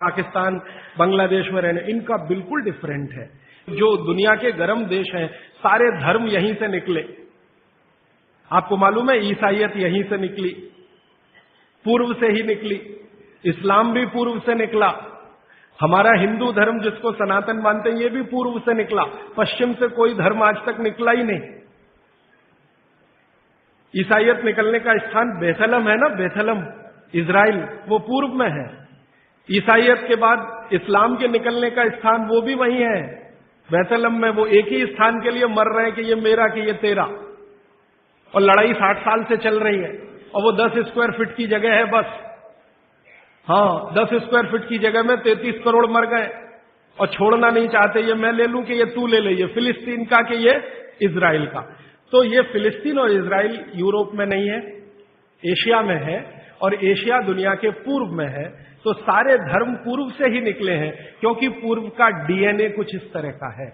पाकिस्तान, बांग्लादेश में रहने, इनका बिल्कुल डिफरेंट है। जो दुनिया के गर्म देश हैं, सारे धर्म यहीं से निकले। आपको मालूम है ईसाइयत यहीं से निकली, पूर्व से ही निकली। इस्लाम भी पूर्व से निकला। हमारा हिंदू धर्म जिसको सनातन मानते हैं, ये भी पूर्व से निकला। पश्चिम से कोई धर्म आज तक निकला ही नहीं। ईसाइयत निकलने का स्थान बेथलम है ना, बेथलम इजराइल, वो पूर्व में है। ईसाइयत के बाद इस्लाम के निकलने का स्थान वो भी वही है, बेथलम में। वो एक ही स्थान के लिए मर रहे हैं कि ये मेरा कि ये तेरा, और लड़ाई 60 साल से चल रही है। और वो 10 स्क्वायर फीट की जगह है बस। हाँ, 10 स्क्वायर फीट की जगह में 33 करोड़ मर गए, और छोड़ना नहीं चाहते। ये मैं ले लूं कि ये तू ले ले, ये फिलिस्तीन का कि ये इजराइल का। तो ये फिलिस्तीन और इजराइल यूरोप में नहीं है, एशिया में है, और एशिया दुनिया के पूर्व में है। तो सारे धर्म पूर्व से ही निकले हैं, क्योंकि पूर्व का डीएनए कुछ इस तरह का है।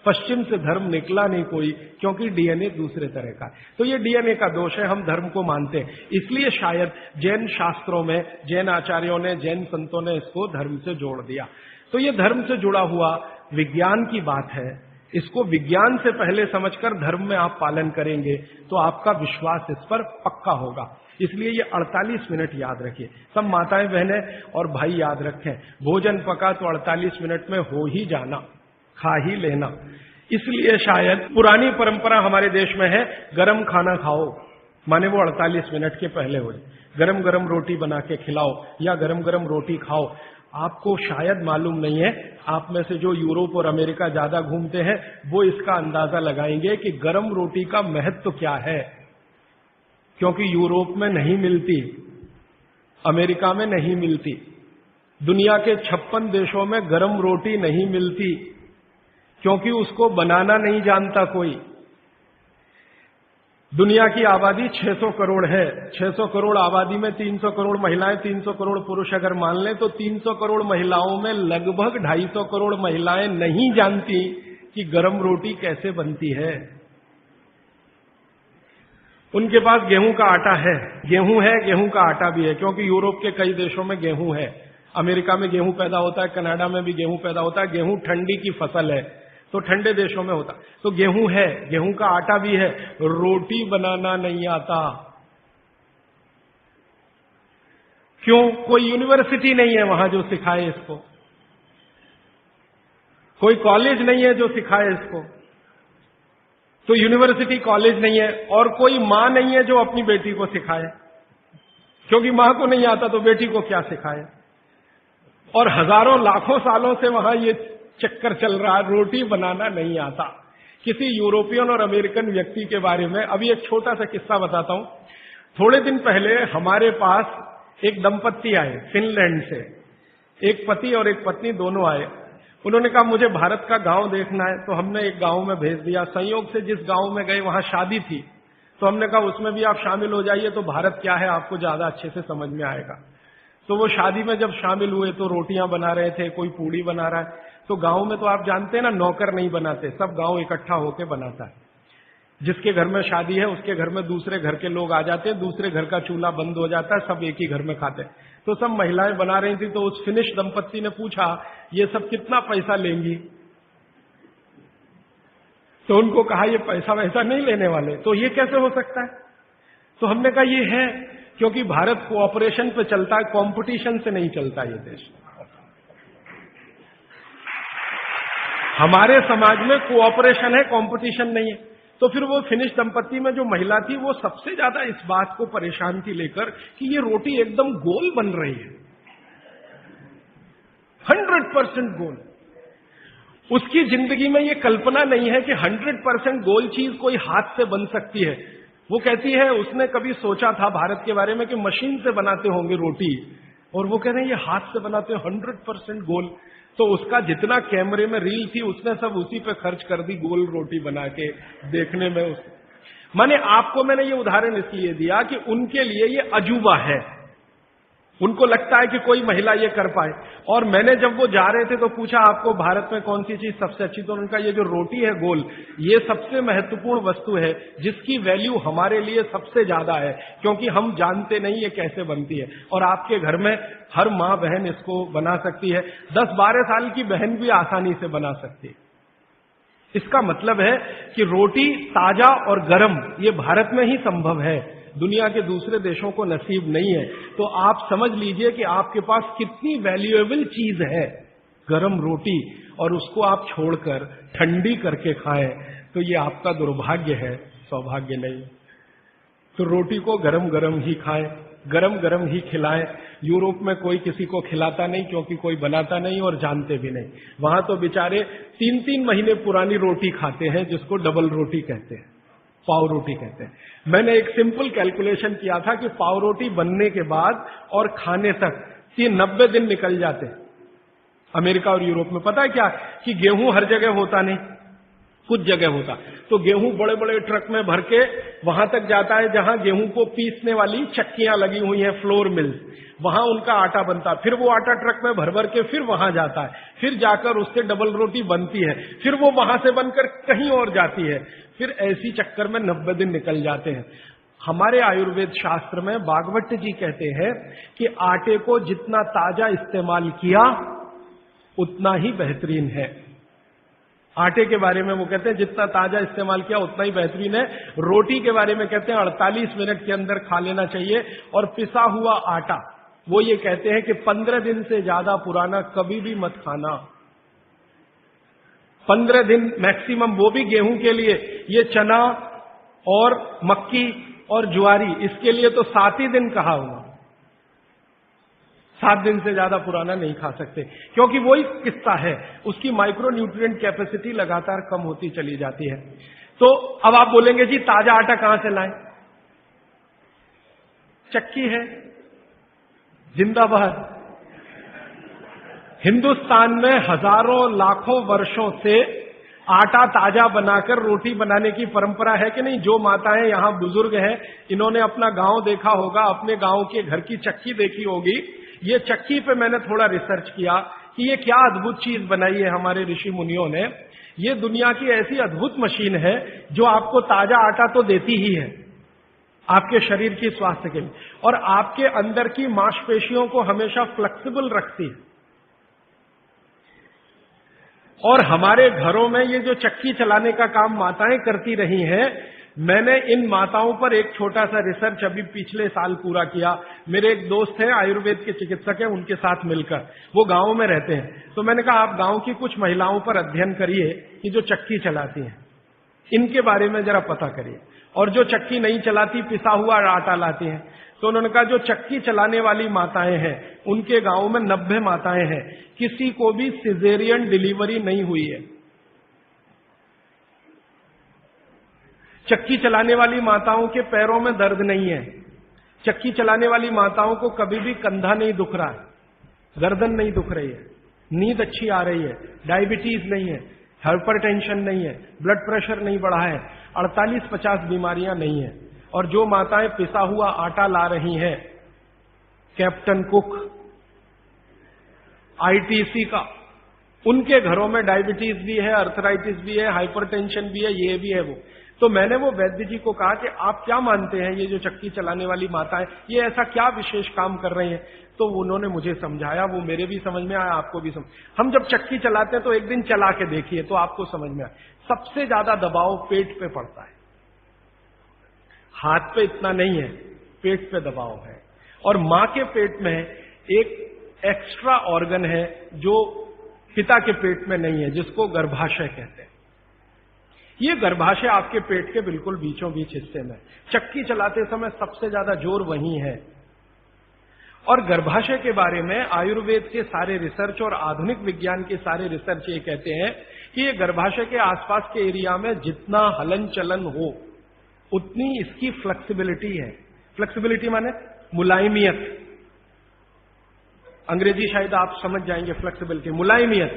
पश्चिम से धर्म निकला नहीं कोई, क्योंकि डीएनए दूसरे तरह का है। तो ये डीएनए का दोष है, हम धर्म को मानते हैं। इसलिए शायद जैन शास्त्रों में, जैन आचार्यों ने, जैन संतों ने इसको धर्म से जोड़ दिया। तो ये धर्म से जुड़ा हुआ विज्ञान की बात है। इसको विज्ञान से पहले समझकर धर्म में आप पालन करेंगे तो आपका विश्वास इस पर पक्का होगा। इसलिए ये 48 मिनट याद रखिए। सब माताएं बहनें और भाई याद रखें, भोजन पका तो 48 मिनट में हो ही जाना, खा ही लेना। इसलिए शायद पुरानी परंपरा हमारे देश में है, गरम खाना खाओ, माने वो 48 मिनट के पहले हो। गरम गरम रोटी बना के खिलाओ या गरम गरम रोटी खाओ। आपको शायद मालूम नहीं है, आप में से जो यूरोप और अमेरिका ज्यादा घूमते हैं वो इसका अंदाजा लगाएंगे कि गरम रोटी का महत्व क्या है। क्योंकि यूरोप में नहीं मिलती, अमेरिका में नहीं मिलती, दुनिया के 56 देशों में गरम रोटी नहीं मिलती, क्योंकि उसको बनाना नहीं जानता कोई। दुनिया की आबादी 600 करोड़ है। 600 करोड़ आबादी में 300 करोड़ महिलाएं, 300 करोड़ पुरुष अगर मान लें तो 300 करोड़ महिलाओं में लगभग 250 करोड़ महिलाएं नहीं जानती कि गरम रोटी कैसे बनती है। उनके पास गेहूं का आटा है, गेहूं का आटा भी है, क्योंकि यूरोप के कई देशों में गेहूं है। अमेरिका में गेहूं पैदा होता है, कनाडा में भी गेहूं पैदा होता है। गेहूं ठंडी की फसल है, तो ठंडे देशों में होता। तो गेहूं है, गेहूं का आटा भी है, रोटी बनाना नहीं आता। क्यों? कोई यूनिवर्सिटी नहीं है वहां जो सिखाए इसको, कोई कॉलेज नहीं है जो सिखाए इसको। तो यूनिवर्सिटी कॉलेज नहीं है, और कोई मां नहीं है जो अपनी बेटी को सिखाए, क्योंकि मां को नहीं आता तो बेटी को क्या सिखाए। और हजारों लाखों सालों से वहां ये चक्कर चल रहा है, रोटी बनाना नहीं आता। किसी यूरोपियन और अमेरिकन व्यक्ति के बारे में अभी एक छोटा सा किस्सा बताता हूं। थोड़े दिन पहले हमारे पास एक दंपत्ति आए फिनलैंड से, एक पति और एक पत्नी दोनों आए। उन्होंने कहा मुझे भारत का गांव देखना है, तो हमने एक गांव में भेज दिया। संयोग से जिस गांव में गए वहां शादी थी, तो हमने कहा उसमें भी आप शामिल हो जाइए, तो भारत क्या है आपको ज्यादा अच्छे से समझ में आएगा। तो वो शादी में जब शामिल हुए तो रोटियां बना रहे थे, कोई पूड़ी बना रहा है। तो गांव में तो आप जानते हैं ना, नौकर नहीं बनाते, सब गांव इकट्ठा होकर बनाता है। जिसके घर में शादी है उसके घर में दूसरे घर के लोग आ जाते हैं, दूसरे घर का चूल्हा बंद हो जाता है, सब एक ही घर में खाते हैं। तो सब महिलाएं बना रही थी। तो उस फिनिश दंपत्ति ने पूछा ये सब कितना पैसा लेंगी। तो उनको कहा ये पैसा वैसा नहीं लेने वाले। तो ये कैसे हो सकता है? तो हमने कहा ये है क्योंकि भारत कोऑपरेशन पे चलता है, कंपटीशन से नहीं चलता ये देश। हमारे समाज में कोऑपरेशन है, कंपटीशन नहीं है। तो फिर वो फिनिश दंपत्ति में जो महिला थी वो सबसे ज्यादा इस बात को परेशान थी लेकर कि ये रोटी एकदम गोल बन रही है, 100% गोल। उसकी जिंदगी में ये कल्पना नहीं है कि 100% गोल चीज कोई हाथ से बन सकती है। वो कहती है उसने कभी सोचा था भारत के बारे में कि मशीन से बनाते होंगे रोटी, और वो कह रहे हैं ये हाथ से बनाते हैं 100% गोल। तो उसका जितना कैमरे में रील थी उसने सब उसी पे खर्च कर दी, गोल रोटी बना के देखने में। माने आपको मैंने ये उदाहरण इसलिए दिया कि उनके लिए ये अजूबा है, उनको लगता है कि कोई महिला ये कर पाए। और मैंने जब वो जा रहे थे तो पूछा आपको भारत में कौन सी चीज सबसे अच्छी, तो उनका ये जो रोटी है गोल, ये सबसे महत्वपूर्ण वस्तु है जिसकी वैल्यू हमारे लिए सबसे ज्यादा है, क्योंकि हम जानते नहीं ये कैसे बनती है। और आपके घर में हर माँ बहन इसको बना सकती है, 10-12 साल की बहन भी आसानी से बना सकती है। इसका मतलब है कि रोटी ताजा और गर्म ये भारत में ही संभव है, दुनिया के दूसरे देशों को नसीब नहीं है। तो आप समझ लीजिए कि आपके पास कितनी वैल्यूएबल चीज है गरम रोटी, और उसको आप छोड़कर ठंडी करके खाएं तो ये आपका दुर्भाग्य है, सौभाग्य नहीं। तो रोटी को गरम गरम ही खाएं, गरम गरम ही खिलाएं। यूरोप में कोई किसी को खिलाता नहीं, क्योंकि कोई बनाता नहीं और जानते भी नहीं। वहां तो बेचारे 3-3 महीने पुरानी रोटी खाते हैं, जिसको डबल रोटी कहते हैं, पाव रोटी कहते हैं। मैंने एक सिंपल कैलकुलेशन किया था कि पाव रोटी बनने के बाद और खाने तक 90 दिन निकल जाते। अमेरिका और यूरोप में पता है क्या कि गेहूं हर जगह होता नहीं, कुछ जगह होता, तो गेहूं बड़े बड़े ट्रक में भर के वहां तक जाता है जहां गेहूं को पीसने वाली चक्कियां लगी हुई हैं, फ्लोर मिल, वहां उनका आटा बनता है। फिर वो आटा ट्रक में भर भर के फिर वहां जाता है, फिर जाकर उससे डबल रोटी बनती है, फिर वो वहां से बनकर कहीं और जाती है, फिर ऐसी चक्कर में 90 दिन निकल जाते हैं। हमारे आयुर्वेद शास्त्र में भागवत जी कहते हैं कि आटे को जितना ताजा इस्तेमाल किया उतना ही बेहतरीन है। आटे के बारे में वो कहते हैं जितना ताजा इस्तेमाल किया उतना ही बेहतरीन है। रोटी के बारे में कहते हैं 48 मिनट के अंदर खा लेना चाहिए। और पिसा हुआ आटा वो ये कहते हैं कि 15 दिन से ज्यादा पुराना कभी भी मत खाना। 15 दिन मैक्सिमम, वो भी गेहूं के लिए। ये चना और मक्की और ज्वारी, इसके लिए तो 7 ही दिन कहा हुआ। 7 दिन से ज्यादा पुराना नहीं खा सकते, क्योंकि वही किस्सा है, उसकी माइक्रो न्यूट्रिएंट कैपेसिटी लगातार कम होती चली जाती है। तो अब आप बोलेंगे जी ताजा आटा कहां से लाएं? चक्की है, जिंदाबाद। हिंदुस्तान में हजारों लाखों वर्षों से आटा ताजा बनाकर रोटी बनाने की परंपरा है कि नहीं? जो माताएं यहां बुजुर्ग हैं, इन्होंने अपना गांव देखा होगा, अपने गांव के घर की चक्की देखी होगी। ये चक्की पे मैंने थोड़ा रिसर्च किया कि ये क्या अद्भुत चीज बनाई है हमारे ऋषि मुनियों ने। ये दुनिया की ऐसी अद्भुत मशीन है जो आपको ताजा आटा तो देती ही है आपके शरीर की स्वास्थ्य के लिए, और आपके अंदर की मांसपेशियों को हमेशा फ्लेक्सिबल रखती है। और हमारे घरों में ये जो चक्की चलाने का काम माताएं करती रही हैं, मैंने इन माताओं पर एक छोटा सा रिसर्च अभी पिछले साल पूरा किया। मेरे एक दोस्त हैं, आयुर्वेद के चिकित्सक हैं, उनके साथ मिलकर, वो गांव में रहते हैं। तो मैंने कहा आप गांव की कुछ महिलाओं पर अध्ययन करिए कि जो चक्की चलाती हैं, इनके बारे में जरा पता करिए। और जो चक्की नहीं चलाती, पिसा हुआ आटा लाती हैं। तो उन्होंने कहा जो चक्की चलाने वाली माताएं हैं, उनके गांव में 90 माताएं हैं, किसी को भी सिजेरियन डिलीवरी नहीं हुई है। चक्की चलाने वाली माताओं के पैरों में दर्द नहीं है। चक्की चलाने वाली माताओं को कभी भी कंधा नहीं दुख रहा है, गर्दन नहीं दुख रही है, नींद अच्छी आ रही है, डायबिटीज नहीं है, हाइपरटेंशन नहीं है, ब्लड प्रेशर नहीं बढ़ा है, 48-50 बीमारियां नहीं है। और जो माताएं पिसा हुआ आटा ला रही हैं, कैप्टन कुक, आईटीसी का, उनके घरों में डायबिटीज भी है, अर्थराइटिस भी है, हाइपरटेंशन भी है, ये भी है वो। तो मैंने वो वैद्य जी को कहा कि आप क्या मानते हैं ये जो चक्की चलाने वाली माताएं, ये ऐसा क्या विशेष काम कर रही हैं? तो उन्होंने मुझे समझाया, वो मेरे भी समझ में आया, आपको भी समझ। हम जब चक्की चलाते हैं तो एक दिन चला के देखिए तो आपको समझ में आए। सबसे ज्यादा दबाव पेट पे पड़ता है, हाथ पे इतना नहीं है, पेट पे दबाव है। और मां के पेट में एक एक्स्ट्रा ऑर्गन है जो पिता के पेट में नहीं है, जिसको गर्भाशय कहते हैं। ये गर्भाशय आपके पेट के बिल्कुल बीचों बीच हिस्से में। चक्की चलाते समय सबसे ज्यादा जोर वहीं है। और गर्भाशय के बारे में आयुर्वेद के सारे रिसर्च और आधुनिक विज्ञान के सारे रिसर्च ये कहते हैं कि ये गर्भाशय के आसपास के एरिया में जितना हलन चलन हो उतनी इसकी फ्लेक्सिबिलिटी है। फ्लेक्सिबिलिटी माने मुलायमियत, अंग्रेजी शायद आप समझ जाएंगे। फ्लेक्सिबिलिटी, मुलायमियत,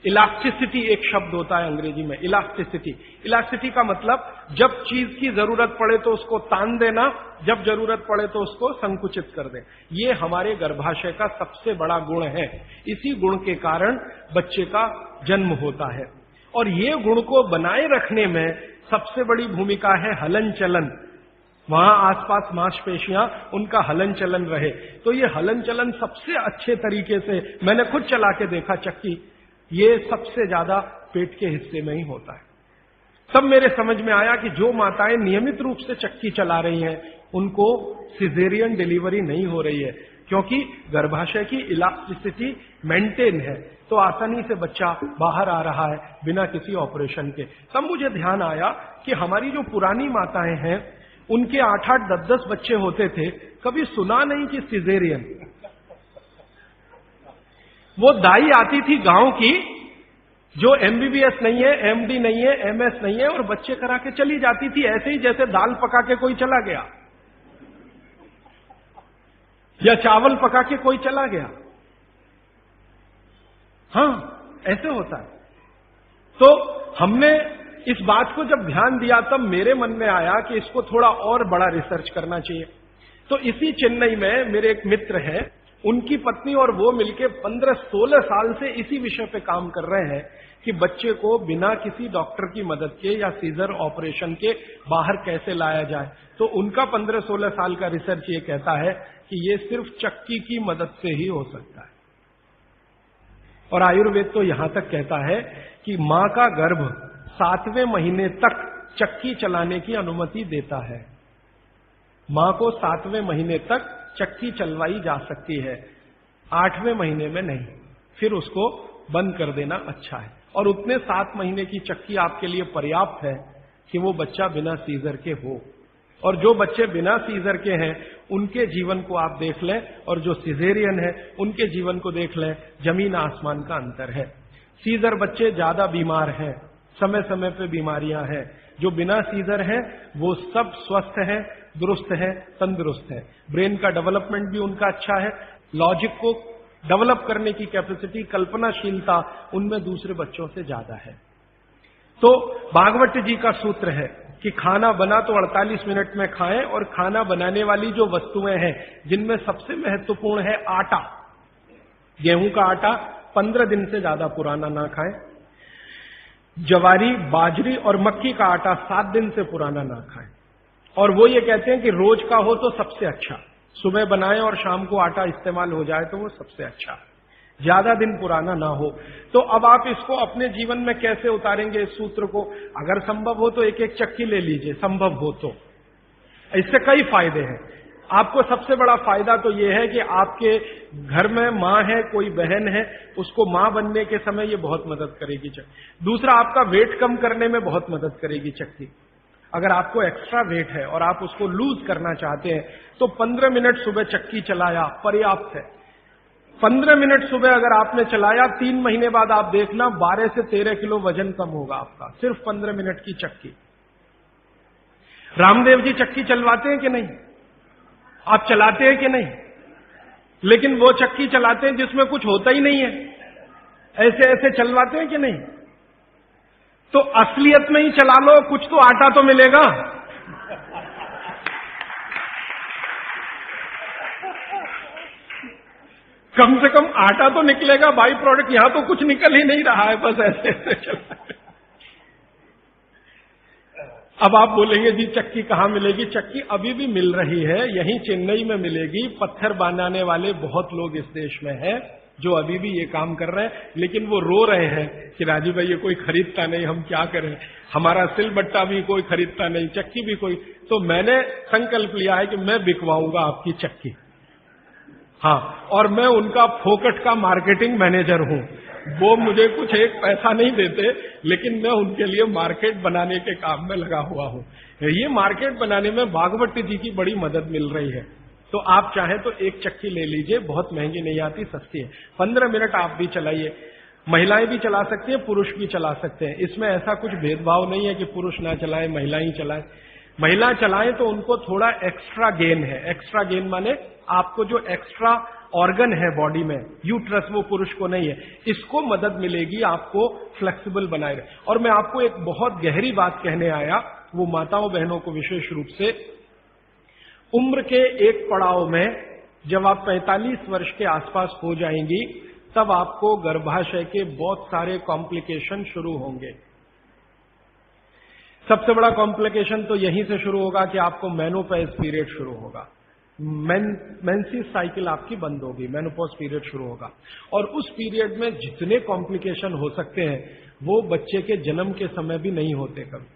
इलास्टिसिटी एक शब्द होता है अंग्रेजी में, इलास्टिसिटी। इलास्टिसिटी का मतलब जब चीज की जरूरत पड़े तो उसको तान देना, जब जरूरत पड़े तो उसको संकुचित कर दे। ये हमारे गर्भाशय का सबसे बड़ा गुण है। इसी गुण के कारण बच्चे का जन्म होता है। और ये गुण को बनाए रखने में सबसे बड़ी भूमिका है हलन चलन। वहां आसपास मांसपेशियां, उनका हलन चलन रहे। तो ये हलन चलन सबसे अच्छे तरीके से, मैंने खुद चला के देखा चक्की, ये सबसे ज्यादा पेट के हिस्से में ही होता है। तब मेरे समझ में आया कि जो माताएं नियमित रूप से चक्की चला रही हैं उनको सिजेरियन डिलीवरी नहीं हो रही है, क्योंकि गर्भाशय की इलास्टिसिटी मेंटेन है, तो आसानी से बच्चा बाहर आ रहा है बिना किसी ऑपरेशन के। तब मुझे ध्यान आया कि हमारी जो पुरानी माताएं हैं उनके 8-8, 10-10 बच्चे होते थे, कभी सुना नहीं कि सिजेरियन। वो दाई आती थी गांव की, जो एमबीबीएस नहीं है, एमडी नहीं है, एमएस नहीं है, और बच्चे करा के चली जाती थी, ऐसे ही जैसे दाल पका के कोई चला गया या चावल पका के कोई चला गया। हां, ऐसे होता है। तो हमने इस बात को जब ध्यान दिया तब मेरे मन में आया कि इसको थोड़ा और बड़ा रिसर्च करना चाहिए। तो इसी चेन्नई में मेरे एक मित्र हैं, उनकी पत्नी और वो मिलके 15-16 साल से इसी विषय पे काम कर रहे हैं कि बच्चे को बिना किसी डॉक्टर की मदद के या सीजर ऑपरेशन के बाहर कैसे लाया जाए। तो उनका 15-16 साल का रिसर्च ये कहता है कि ये सिर्फ चक्की की मदद से ही हो सकता है। और आयुर्वेद तो यहां तक कहता है कि मां का गर्भ 7वें महीने तक चक्की चलाने की अनुमति देता है। मां को 7वें महीने तक चक्की चलवाई जा सकती है, 8वें महीने में नहीं, फिर उसको बंद कर देना अच्छा है। और उतने 7 महीने की चक्की आपके लिए पर्याप्त है कि वो बच्चा बिना सीजर के हो। और जो बच्चे बिना सीजर के हैं उनके जीवन को आप देख लें, और जो सिजेरियन है उनके जीवन को देख लें, जमीन आसमान का अंतर है। सीजर बच्चे ज्यादा बीमार हैं, समय समय पे बीमारियां हैं। जो बिना सीजर हैं वो सब स्वस्थ हैं, दुरुस्त हैं, तंदुरुस्त हैं। ब्रेन का डेवलपमेंट भी उनका अच्छा है, लॉजिक को डेवलप करने की कैपेसिटी, कल्पनाशीलता उनमें दूसरे बच्चों से ज्यादा है। तो भागवत जी का सूत्र है कि खाना बना तो 48 मिनट में खाएं, और खाना बनाने वाली जो वस्तुएं हैं जिनमें सबसे महत्वपूर्ण है आटा, गेहूं का आटा 15 दिन से ज्यादा पुराना ना खाएं, जवारी, बाजरी और मक्की का आटा 7 दिन से पुराना ना खाएं। और वो ये कहते हैं कि रोज का हो तो सबसे अच्छा, सुबह बनाएं और शाम को आटा इस्तेमाल हो जाए तो वो सबसे अच्छा, ज्यादा दिन पुराना ना हो। तो अब आप इसको अपने जीवन में कैसे उतारेंगे इस सूत्र को? अगर संभव हो तो एक एक चक्की ले लीजिए, संभव हो तो। इससे कई फायदे हैं। आपको सबसे बड़ा फायदा तो यह है कि आपके घर में मां है, कोई बहन है, उसको मां बनने के समय ये बहुत मदद करेगी चक्की। दूसरा, आपका वेट कम करने में बहुत मदद करेगी चक्की। अगर आपको एक्स्ट्रा वेट है और आप उसको लूज करना चाहते हैं तो 15 मिनट सुबह चक्की चलाया पर्याप्त है। 15 मिनट सुबह अगर आपने चलाया, 3 महीने बाद आप देखना 12 से 13 किलो वजन कम होगा आपका, सिर्फ 15 मिनट की चक्की। रामदेव जी चक्की चलवाते हैं कि नहीं? आप चलाते हैं कि नहीं? लेकिन वो चक्की चलाते हैं जिसमें कुछ होता ही नहीं है, ऐसे ऐसे चलवाते हैं कि नहीं? तो असलियत में ही चला लो, कुछ तो आटा तो मिलेगा। कम से कम आटा तो निकलेगा, बाई प्रोडक्ट। यहां तो कुछ निकल ही नहीं रहा है, बस ऐसे ऐसे चल रहा है। अब आप बोलेंगे जी चक्की कहां मिलेगी? चक्की अभी भी मिल रही है, यहीं चेन्नई में मिलेगी। पत्थर बनाने वाले बहुत लोग इस देश में हैं जो अभी भी ये काम कर रहे हैं, लेकिन वो रो रहे हैं कि राजू भाई ये कोई खरीदता नहीं, हम क्या करें, हमारा सिलबट्टा भी कोई खरीदता नहीं, चक्की भी कोई। तो मैंने संकल्प लिया है कि मैं बिकवाऊंगा आपकी चक्की। हाँ, और मैं उनका फोकट का मार्केटिंग मैनेजर हूं। वो मुझे कुछ एक पैसा नहीं देते, लेकिन मैं उनके लिए मार्केट बनाने के काम में लगा हुआ हूं। ये मार्केट बनाने में भागवत जी की बड़ी मदद मिल रही है। तो आप चाहें तो एक चक्की ले लीजिए, बहुत महंगी नहीं आती, सस्ती है। 15 मिनट आप भी चलाइए, महिलाएं भी चला सकती हैं, पुरुष भी चला सकते हैं। इसमें ऐसा कुछ भेदभाव नहीं है कि पुरुष ना चलाएं, महिला ही चलाएं। महिला चलाएं तो उनको थोड़ा एक्स्ट्रा गेन है। एक्स्ट्रा गेन माने आपको जो एक्स्ट्रा ऑर्गन है बॉडी में, यूट्रस, वो पुरुष को नहीं है, इसको मदद मिलेगी आपको फ्लेक्सिबल बनाए रहे। और मैं आपको एक बहुत गहरी बात कहने आया, वो माताओं बहनों को विशेष रूप से, उम्र के एक पड़ाव में जब आप 45 वर्ष के आसपास हो जाएंगी, तब आपको गर्भाशय के बहुत सारे कॉम्प्लिकेशन शुरू होंगे। सबसे बड़ा कॉम्प्लिकेशन तो यहीं से शुरू होगा कि आपको मेनोपॉज पीरियड शुरू होगा, मेंसेस साइकिल आपकी बंद होगी, मेनोपॉज पीरियड शुरू होगा। और उस पीरियड में जितने कॉम्प्लिकेशन हो सकते हैं वो बच्चे के जन्म के समय भी नहीं होते कभी।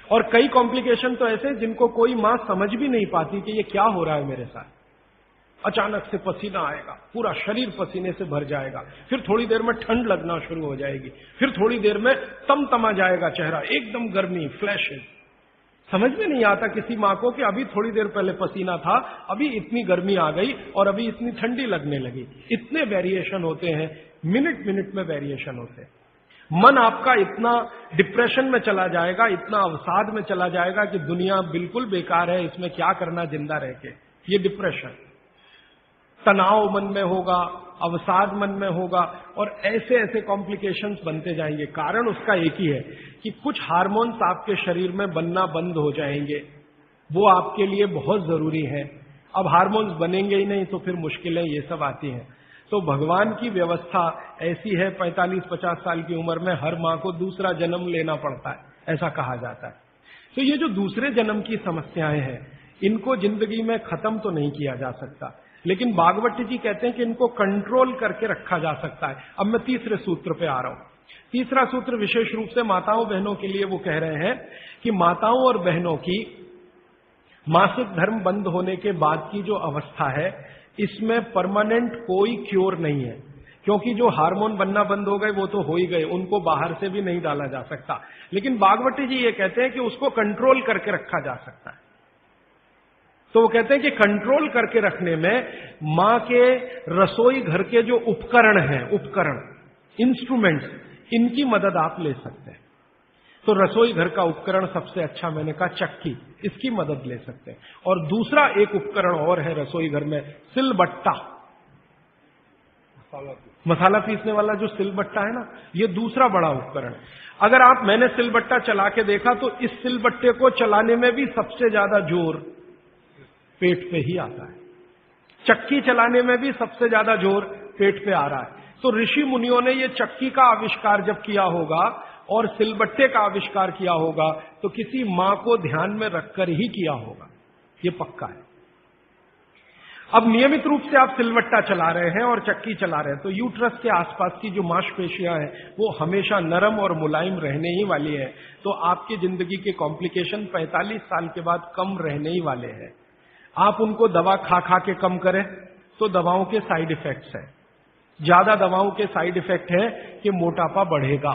और कई कॉम्प्लिकेशन तो ऐसे जिनको कोई मां समझ भी नहीं पाती कि ये क्या हो रहा है मेरे साथ। अचानक से पसीना आएगा, पूरा शरीर पसीने से भर जाएगा, फिर थोड़ी देर में ठंड लगना शुरू हो जाएगी, फिर थोड़ी देर में तमतमा जाएगा चेहरा, एकदम गर्मी, फ्लैशेज। समझ में नहीं आता किसी मां को कि अभी थोड़ी देर पहले पसीना था, अभी इतनी गर्मी आ गई और अभी इतनी ठंडी लगने लगी। इतने वेरिएशन होते हैं, मिनट मिनट में वेरिएशन होते हैं। मन आपका इतना डिप्रेशन में चला जाएगा, इतना अवसाद में चला जाएगा कि दुनिया बिल्कुल बेकार है, इसमें क्या करना जिंदा रह के। ये डिप्रेशन, तनाव मन में होगा, अवसाद मन में होगा, और ऐसे ऐसे कॉम्प्लिकेशंस बनते जाएंगे। कारण उसका एक ही है कि कुछ हार्मोन्स आपके शरीर में बनना बंद हो जाएंगे, वो आपके लिए बहुत जरूरी है। अब हार्मोन्स बनेंगे ही नहीं तो फिर मुश्किलें ये सब आती हैं। तो भगवान की व्यवस्था ऐसी है, 45-50 साल की उम्र में हर मां को दूसरा जन्म लेना पड़ता है, ऐसा कहा जाता है। तो ये जो दूसरे जन्म की समस्याएं हैं, इनको जिंदगी में खत्म तो नहीं किया जा सकता, लेकिन भागवत जी कहते हैं कि इनको कंट्रोल करके रखा जा सकता है। अब मैं तीसरे सूत्र पे आ रहा हूं। तीसरा सूत्र विशेष रूप से माताओं बहनों के लिए वो कह रहे हैं कि माताओं और बहनों की मासिक धर्म बंद होने के बाद की जो अवस्था है, इसमें परमानेंट कोई क्योर नहीं है, क्योंकि जो हार्मोन बनना बंद हो गए वो तो हो ही गए, उनको बाहर से भी नहीं डाला जा सकता। लेकिन भागवत जी ये कहते हैं कि उसको कंट्रोल करके रखा जा सकता है। तो वो कहते हैं कि कंट्रोल करके रखने में मां के रसोई घर के जो उपकरण हैं, उपकरण, इंस्ट्रूमेंट्स, इनकी मदद आप ले सकते हैं। तो रसोई घर का उपकरण सबसे अच्छा मैंने कहा चक्की, इसकी मदद ले सकते हैं। और दूसरा एक उपकरण और है रसोई घर में, सिलबट्टा, मसाला पीसने वाला जो सिलबट्टा है ना, ये दूसरा बड़ा उपकरण। अगर मैंने सिलबट्टा चला के देखा तो इस सिलबट्टे को चलाने में भी सबसे ज्यादा जोर पेट पे ही आता है, चक्की चलाने में भी सबसे ज्यादा जोर पेट पे आ रहा है। तो ऋषि मुनियों ने ये चक्की का आविष्कार जब किया होगा और सिलबट्टे का आविष्कार किया होगा तो किसी मां को ध्यान में रखकर ही किया होगा, ये पक्का है। अब नियमित रूप से आप सिलबट्टा चला रहे हैं और चक्की चला रहे हैं तो यूट्रस के आसपास की जो मांसपेशियां हैं वो हमेशा नरम और मुलायम रहने ही वाली है। तो आपकी जिंदगी के कॉम्प्लिकेशन 45 साल के बाद कम रहने ही वाले हैं। आप उनको दवा खा खा के कम करें तो दवाओं के साइड इफेक्ट्स हैं, ज्यादा दवाओं के साइड इफेक्ट है कि मोटापा बढ़ेगा।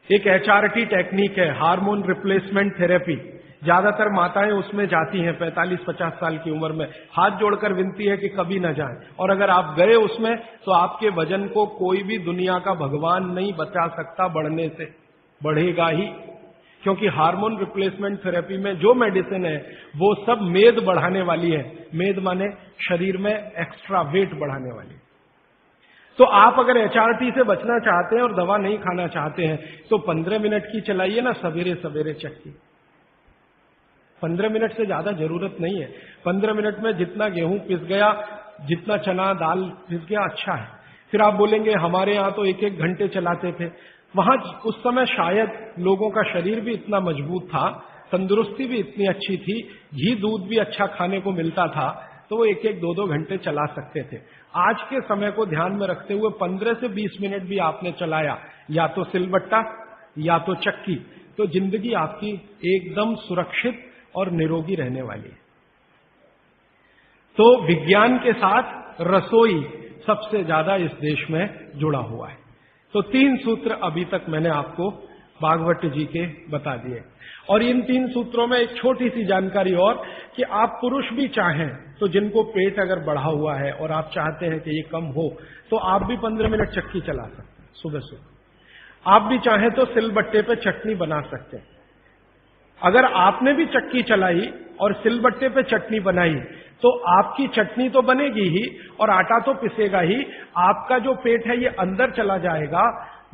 एक HRT टेक्निक है, हार्मोन रिप्लेसमेंट थेरेपी, ज्यादातर माताएं उसमें जाती हैं 45-50 साल की उम्र में, हाथ जोड़कर विनती है कि कभी न जाएं। और अगर आप गए उसमें तो आपके वजन को कोई भी दुनिया का भगवान नहीं बचा सकता बढ़ने से, बढ़ेगा ही। क्योंकि हार्मोन रिप्लेसमेंट थेरेपी में जो मेडिसिन है वो सब मेद बढ़ाने वाली है, मेद माने शरीर में एक्स्ट्रा वेट बढ़ाने वाली। तो आप अगर HRT से बचना चाहते हैं और दवा नहीं खाना चाहते हैं तो 15 मिनट की चलाइए ना सवेरे सवेरे चक्की। 15 मिनट से ज्यादा जरूरत नहीं है। 15 मिनट में जितना गेहूं पिस गया, जितना चना दाल पिस गया, अच्छा है। फिर आप बोलेंगे हमारे यहां तो 1-1 घंटे चलाते थे। वहां उस समय शायद लोगों का शरीर भी इतना मजबूत था, तंदुरुस्ती भी इतनी अच्छी थी, घी दूध भी अच्छा खाने को मिलता था, तो वो 1-1, 2-2 घंटे चला सकते थे। आज के समय को ध्यान में रखते हुए 15 से 20 मिनट भी आपने चलाया, या तो सिलबट्टा या तो चक्की, तो जिंदगी आपकी एकदम सुरक्षित और निरोगी रहने वाली है। तो विज्ञान के साथ रसोई सबसे ज्यादा इस देश में जुड़ा हुआ है। तो 3 सूत्र अभी तक मैंने आपको भागवत जी के बता दिए। और इन 3 सूत्रों में एक छोटी सी जानकारी और, कि आप पुरुष भी चाहें तो जिनको पेट अगर बढ़ा हुआ है और आप चाहते हैं कि ये कम हो, तो आप भी 15 मिनट चक्की चला सकते हैं सुबह सुबह। आप भी चाहें तो सिलबट्टे पे चटनी बना सकते हैं। अगर आपने भी चक्की चलाई और सिलबट्टे पे चटनी बनाई तो आपकी चटनी तो बनेगी ही और आटा तो पिसेगा ही, आपका जो पेट है ये अंदर चला जाएगा,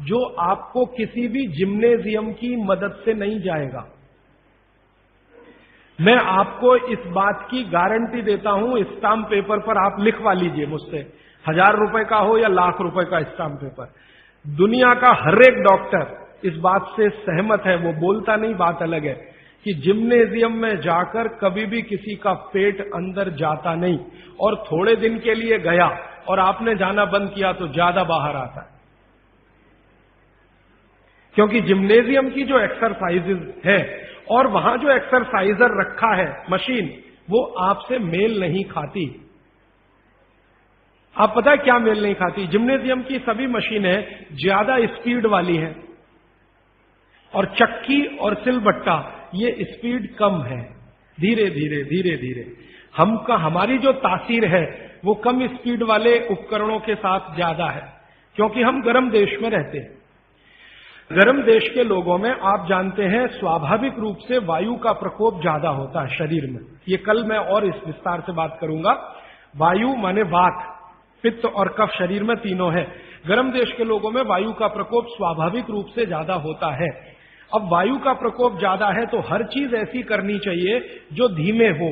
जो आपको किसी भी जिम्नेजियम की मदद से नहीं जाएगा। मैं आपको इस बात की गारंटी देता हूं, स्टाम्प पेपर पर आप लिखवा लीजिए मुझसे, 1000 रुपए का हो या लाख रुपए का स्टाम्प पेपर, दुनिया का हर एक डॉक्टर इस बात से सहमत है, वो बोलता नहीं, बात अलग है, कि जिम्नेजियम में जाकर कभी भी किसी का पेट अंदर जाता नहीं, और थोड़े दिन के लिए गया और आपने जाना बंद किया तो ज्यादा बाहर आता है। क्योंकि जिम्नेजियम की जो एक्सरसाइजेज है और वहां जो एक्सरसाइजर रखा है मशीन, वो आपसे मेल नहीं खाती। आप पता है क्या मेल नहीं खाती? जिम्नेजियम की सभी मशीनें ज्यादा स्पीड वाली हैं और चक्की और सिलबट्टा ये स्पीड कम है, धीरे धीरे धीरे धीरे। हमारी जो तासीर है वो कम स्पीड वाले उपकरणों के साथ ज्यादा है, क्योंकि हम गर्म देश में रहते हैं। गर्म देश के लोगों में आप जानते हैं स्वाभाविक रूप से वायु का प्रकोप ज्यादा होता है शरीर में। ये कल मैं और इस विस्तार से बात करूंगा। वायु माने वात, पित्त और कफ शरीर में तीनों है। गर्म देश के लोगों में वायु का प्रकोप स्वाभाविक रूप से ज्यादा होता है। अब वायु का प्रकोप ज्यादा है तो हर चीज ऐसी करनी चाहिए जो धीमे हो।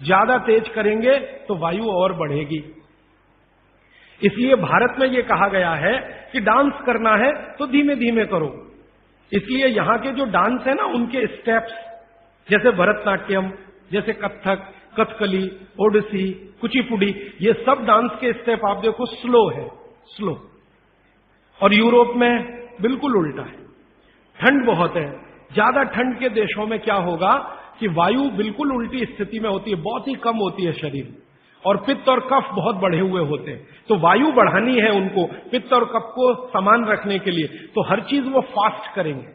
ज्यादा तेज करेंगे तो वायु और बढ़ेगी। इसलिए भारत में यह कहा गया है कि डांस करना है तो धीमे धीमे करो। इसलिए यहां के जो डांस है ना, उनके स्टेप्स, जैसे भरतनाट्यम, जैसे कथक, कथकली, ओडिसी, कुचिपुड़ी, ये सब डांस के स्टेप आप देखो स्लो है, स्लो। और यूरोप में बिल्कुल उल्टा है, ठंड बहुत है। ज्यादा ठंड के देशों में क्या होगा कि वायु बिल्कुल उल्टी स्थिति में होती है, बहुत ही कम होती है शरीर में, और पित्त और कफ बहुत बढ़े हुए होते हैं। तो वायु बढ़ानी है उनको, पित्त और कफ को समान रखने के लिए, तो हर चीज वो फास्ट करेंगे।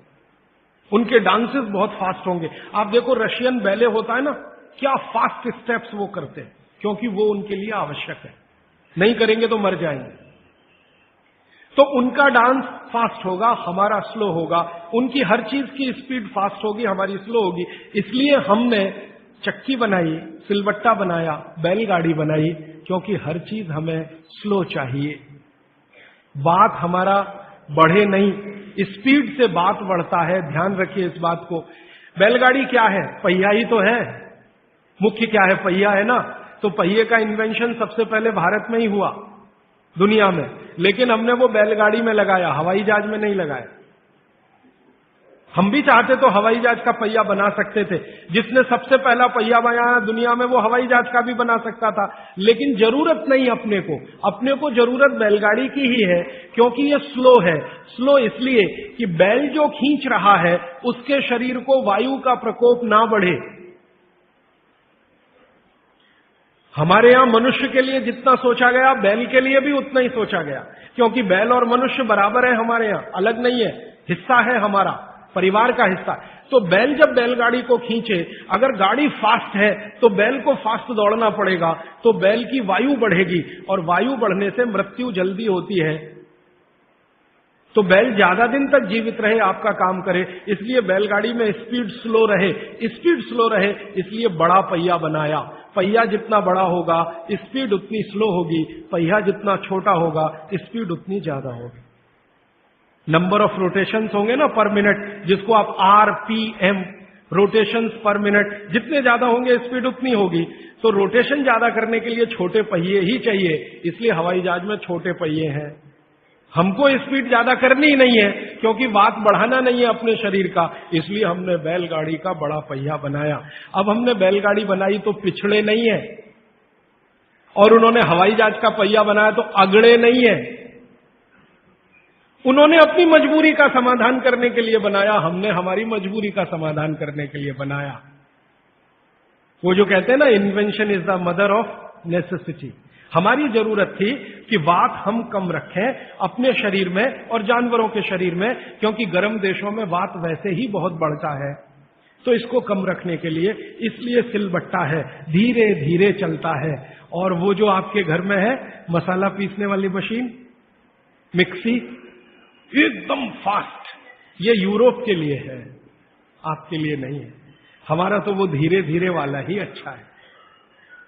उनके डांसेस बहुत फास्ट होंगे। आप देखो रशियन बैले होता है ना, क्या फास्ट स्टेप्स वो करते हैं, क्योंकि वो उनके लिए आवश्यक है। नहीं करेंगे तो मर जाएंगे। तो उनका डांस फास्ट होगा, हमारा स्लो होगा। उनकी हर चीज की स्पीड फास्ट होगी, हमारी स्लो होगी। इसलिए हमने चक्की बनाई, सिलबट्टा बनाया, बैलगाड़ी बनाई, क्योंकि हर चीज हमें स्लो चाहिए। बात हमारा बढ़े नहीं, स्पीड से बात बढ़ता है। ध्यान रखिए इस बात को। बैलगाड़ी क्या है? पहिया ही तो है। मुख्य क्या है? पहिया है ना। तो पहिए का इन्वेंशन सबसे पहले भारत में ही हुआ दुनिया में, लेकिन हमने वो बैलगाड़ी में लगाया, हवाई जहाज में नहीं लगाया। हम भी चाहते तो हवाई जहाज का पहिया बना सकते थे। जिसने सबसे पहला पहिया बनाया दुनिया में, वो हवाई जहाज का भी बना सकता था, लेकिन जरूरत नहीं अपने को जरूरत बैलगाड़ी की ही है, क्योंकि ये स्लो है। स्लो इसलिए कि बैल जो खींच रहा है उसके शरीर को वायु का प्रकोप ना बढ़े। हमारे यहां मनुष्य के लिए जितना सोचा गया, बैल के लिए भी उतना ही सोचा गया, क्योंकि बैल और मनुष्य बराबर है हमारे यहां, अलग नहीं है, हिस्सा है हमारा, परिवार का हिस्सा। तो बैल जब बैलगाड़ी को खींचे, अगर गाड़ी फास्ट है तो बैल को फास्ट दौड़ना पड़ेगा, तो बैल की वायु बढ़ेगी, और वायु बढ़ने से मृत्यु जल्दी होती है। तो बैल ज्यादा दिन तक जीवित रहे, आपका काम करे, इसलिए बैलगाड़ी में स्पीड स्लो रहे, इसलिए बड़ा पहिया बनाया। पहिया जितना बड़ा होगा स्पीड उतनी स्लो होगी, पहिया जितना छोटा होगा स्पीड उतनी ज्यादा होगी। नंबर ऑफ रोटेशंस होंगे ना पर मिनट, जिसको आप RPM, रोटेशंस पर मिनट, जितने ज्यादा होंगे स्पीड उतनी होगी। तो रोटेशन ज्यादा करने के लिए छोटे पहिए ही चाहिए, इसलिए हवाई जहाज में छोटे पहिए हैं। हमको स्पीड ज्यादा करनी ही नहीं है, क्योंकि वात बढ़ाना नहीं है अपने शरीर का, इसलिए हमने बैलगाड़ी का बड़ा पहिया बनाया। अब हमने बैलगाड़ी बनाई तो पिछड़े नहीं है, और उन्होंने हवाई जहाज का पहिया बनाया तो अगड़े नहीं है। उन्होंने अपनी मजबूरी का समाधान करने के लिए बनाया, हमने हमारी मजबूरी का समाधान करने के लिए बनाया। वो जो कहते हैं ना, invention is the mother of necessity. हमारी जरूरत थी कि वात हम कम रखें अपने शरीर में और जानवरों के शरीर में, क्योंकि गर्म देशों में वात वैसे ही बहुत बढ़ता है। तो इसको कम रखने के लिए इसलिए सिलबट्टा है, धीरे धीरे चलता है। और वो जो आपके घर में है मसाला पीसने वाली मशीन, मिक्सी, एकदम फास्ट, ये यूरोप के लिए है, आपके लिए नहीं है। हमारा तो वो धीरे धीरे वाला ही अच्छा है।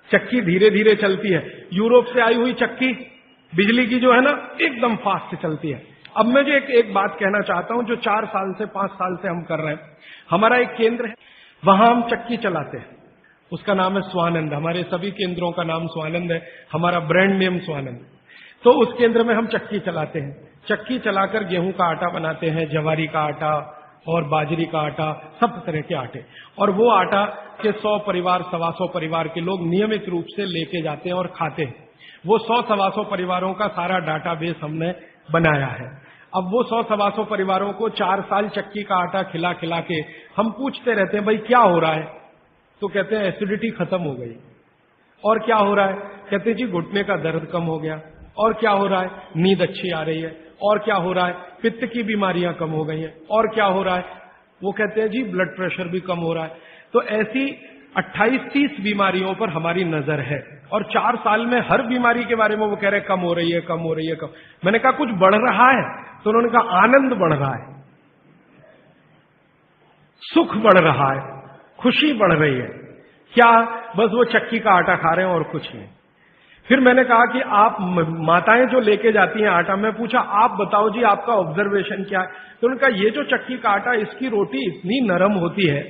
चक्की धीरे धीरे चलती है। यूरोप से आई हुई चक्की बिजली की जो है ना एकदम फास्ट चलती है। अब मैं जो एक बात कहना चाहता हूं, जो 4 साल से 5 साल से हम कर रहे हैं, हमारा एक केंद्र है, वहां हम चक्की चलाते हैं, उसका नाम है स्वानंद। हमारे सभी केंद्रों का नाम स्वानंद है, हमारा ब्रांड नेम स्वानंद। तो उस केंद्र में हम चक्की चलाते हैं। चक्की चलाकर गेहूं का आटा बनाते हैं, जवारी का आटा और बाजरी का आटा, सब तरह के आटे। और वो आटा के 100 परिवार 125 परिवार के लोग नियमित रूप से लेके जाते हैं और खाते हैं। वो 100-125 परिवारों का सारा डाटाबेस हमने बनाया है। अब वो 100-125 परिवारों को 4 साल चक्की का आटा खिला खिला के हम पूछते रहते हैं, भाई क्या हो रहा है? तो कहते हैं एसिडिटी खत्म हो गई। और क्या हो रहा है? कहते हैं जी घुटने का दर्द कम हो गया। और क्या हो रहा है? नींद अच्छी आ रही है। और क्या हो रहा है? पित्त की बीमारियां कम हो गई हैं। और क्या हो रहा है? वो कहते हैं जी ब्लड प्रेशर भी कम हो रहा है। तो ऐसी 28-30 बीमारियों पर हमारी नजर है और 4 साल में हर बीमारी के बारे में वो कह रहे हैं कम हो रही है, कम हो रही है, कम। मैंने कहा कुछ बढ़ रहा है? तो उन्होंने कहा आनंद बढ़ रहा है, सुख बढ़ रहा है, खुशी बढ़ रही है। क्या? बस वो चक्की का आटा खा रहे हैं और कुछ नहीं। फिर मैंने कहा कि आप माताएं जो लेके जाती हैं आटा, मैं पूछा आप बताओ जी आपका ऑब्जर्वेशन क्या है? तो उन्होंने कहा ये जो चक्की का आटा, इसकी रोटी इतनी नरम होती है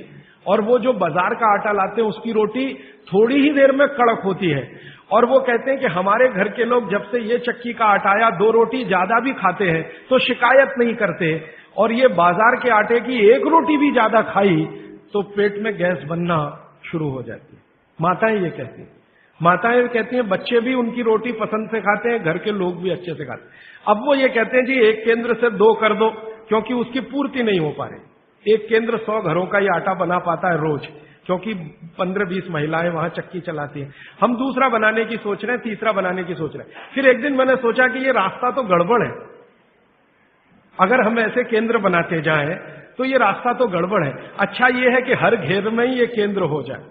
और वो जो बाजार का आटा लाते हैं उसकी रोटी थोड़ी ही देर में कड़क होती है। और वो कहते हैं कि हमारे घर के लोग जब से ये चक्की का आटा आया 2 रोटी ज्यादा भी खाते हैं तो शिकायत नहीं करते, और ये बाजार के आटे की 1 रोटी भी ज्यादा खाई तो पेट में गैस बनना शुरू हो जाती है। माताएं ये कहती हैं। माताएं कहती हैं बच्चे भी उनकी रोटी पसंद से खाते हैं, घर के लोग भी अच्छे से खाते हैं। अब वो ये कहते हैं जी एक केंद्र से 2 कर दो, क्योंकि उसकी पूर्ति नहीं हो पा रही। एक केंद्र 100 घरों का ही आटा बना पाता है रोज, क्योंकि 15-20 महिलाएं वहां चक्की चलाती हैं। हम दूसरा बनाने की सोच रहे हैं, तीसरा बनाने की सोच रहे हैं। फिर एक दिन मैंने सोचा कि ये रास्ता तो गड़बड़ है। अगर हम ऐसे केंद्र बनाते जाएं तो ये रास्ता तो गड़बड़ है। अच्छा ये है कि हर घेर में ही ये केंद्र हो जाए।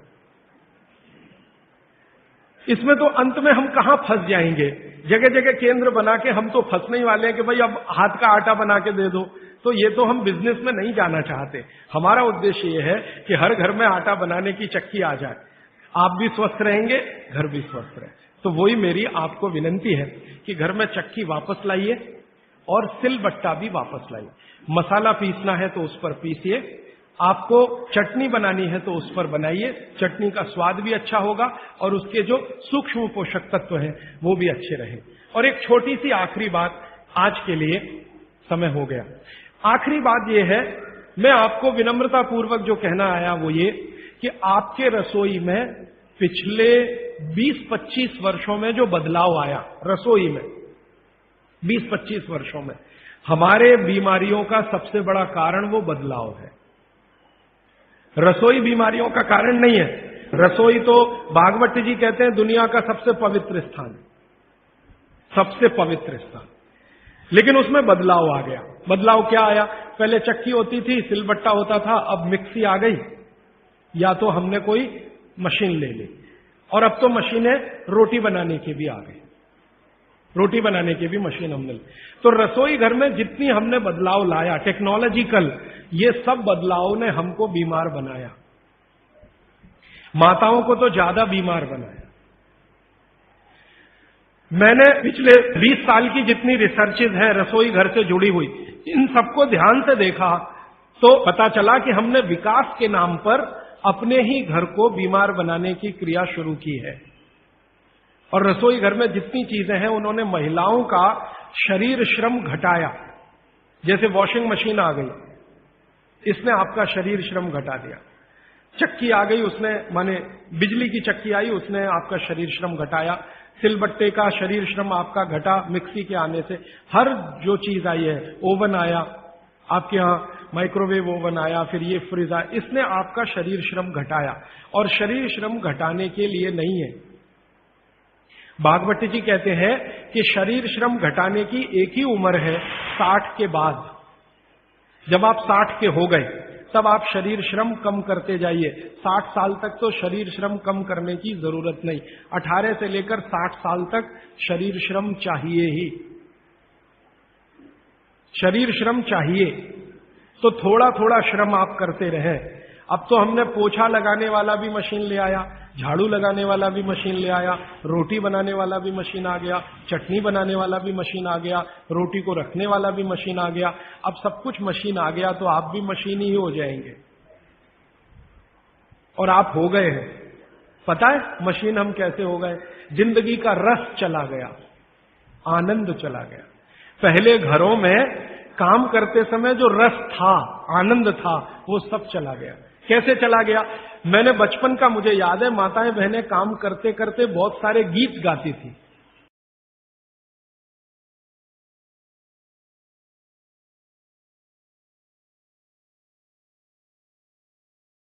इसमें तो अंत में हम कहां फंस जाएंगे? जगह जगह केंद्र बना के हम तो फंसने ही वाले हैं कि भाई अब हाथ का आटा बना के दे दो। तो ये तो हम बिजनेस में नहीं जाना चाहते। हमारा उद्देश्य ये है कि हर घर में आटा बनाने की चक्की आ जाए, आप भी स्वस्थ रहेंगे, घर भी स्वस्थ रहे। तो वही मेरी आपको विनती है कि घर में चक्की वापस लाइए और सिलबट्टा भी वापस लाइए। मसाला पीसना है तो उस पर पीसिए, आपको चटनी बनानी है तो उस पर बनाइए। चटनी का स्वाद भी अच्छा होगा और उसके जो सूक्ष्म पोषक तत्व हैं वो भी अच्छे रहे। और एक छोटी सी आखिरी बात, आज के लिए समय हो गया। आखिरी बात यह है, मैं आपको विनम्रता पूर्वक जो कहना आया वो ये कि आपके रसोई में पिछले 20-25 वर्षों में जो बदलाव आया रसोई में, 20-25 वर्षों में, हमारे बीमारियों का सबसे बड़ा कारण वो बदलाव है। रसोई बीमारियों का कारण नहीं है। रसोई तो भागवत जी कहते हैं दुनिया का सबसे पवित्र स्थान, सबसे पवित्र स्थान। लेकिन उसमें बदलाव आ गया। बदलाव क्या आया? पहले चक्की होती थी, सिलबट्टा होता था, अब मिक्सी आ गई, या तो हमने कोई मशीन ले ली, और अब तो मशीनें रोटी बनाने की भी आ गई, रोटी बनाने की भी मशीन हमने ली। तो रसोई घर में जितनी हमने बदलाव लाया टेक्नोलॉजिकल, ये सब बदलाव ने हमको बीमार बनाया। माताओं को तो ज्यादा बीमार बनाया। मैंने पिछले 20 साल की जितनी रिसर्चेज हैं रसोई घर से जुड़ी हुई, इन सबको ध्यान से देखा तो पता चला कि हमने विकास के नाम पर अपने ही घर को बीमार बनाने की क्रिया शुरू की है। और रसोई घर में जितनी चीजें हैं उन्होंने महिलाओं का शरीर श्रम घटाया। जैसे वॉशिंग मशीन आ गई, इसने आपका शरीर श्रम घटा दिया। चक्की आ गई, उसने माने बिजली की चक्की आई, उसने आपका शरीर श्रम घटाया। सिलबट्टे का शरीर श्रम आपका घटा मिक्सी के आने से। हर जो चीज आई है, ओवन आया आपके यहां, माइक्रोवेव ओवन आया, फिर ये फ्रिज आया, इसने आपका शरीर श्रम घटाया। और शरीर श्रम घटाने के लिए नहीं है। भागवत जी कहते हैं कि शरीर श्रम घटाने की एक ही उम्र है, 60 के बाद। जब आप 60 के हो गए तब आप शरीर श्रम कम करते जाइए। 60 साल तक तो शरीर श्रम कम करने की जरूरत नहीं, 18 से लेकर 60 साल तक शरीर श्रम चाहिए ही, शरीर श्रम चाहिए। तो थोड़ा थोड़ा श्रम आप करते रहें। अब तो हमने पोछा लगाने वाला भी मशीन ले आया, झाड़ू लगाने वाला भी मशीन ले आया, रोटी बनाने वाला भी मशीन आ गया, चटनी बनाने वाला भी मशीन आ गया, रोटी को रखने वाला भी मशीन आ गया। अब सब कुछ मशीन आ गया तो आप भी मशीन ही हो जाएंगे। और आप हो गए हैं। पता है मशीन हम कैसे हो गए? जिंदगी का रस चला गया, आनंद चला गया। पहले घरों में काम करते समय जो रस था, आनंद था, वो सब चला गया। कैसे चला गया? मैंने बचपन का मुझे याद है, माताएं बहनें काम करते करते बहुत सारे गीत गाती थी।